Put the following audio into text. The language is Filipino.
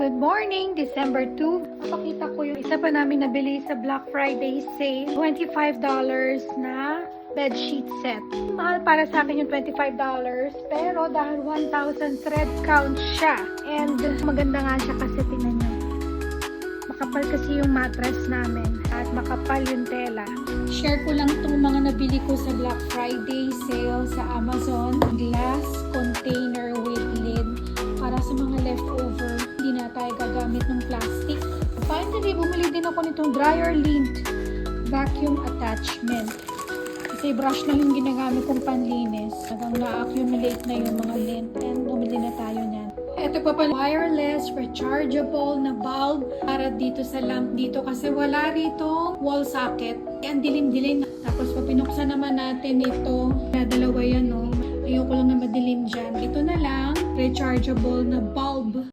Good morning, December 2. Papakita ko yung isa pa namin nabili sa Black Friday sale. $25 na bedsheet set. Mahal para sa akin yung $25, pero dahil 1,000 thread count siya. And maganda nga siya kasi tingnan nyo. Makapal kasi yung mattress namin at makapal yung tela. Share ko lang itong mga nabili ko sa Black Friday sale sa Amazon. Glass container with lid para sa mga leftover. Hindi na tayo gagamit ng plastic. Finally, bumili din ako nitong dryer lint vacuum attachment. Kasi brush lang yung ginagamit kong panlinis. Hanggang na-accumulate na yung mga lint and bumili na tayo niyan. Ito pa pala, wireless, rechargeable na bulb para dito sa lamp dito kasi wala rito wall socket. Ang dilim-dilim. Tapos pag pinuksan naman natin ito, dalawa yan, no? Ayoko lang na madilim dyan. Ito na lang, rechargeable na bulb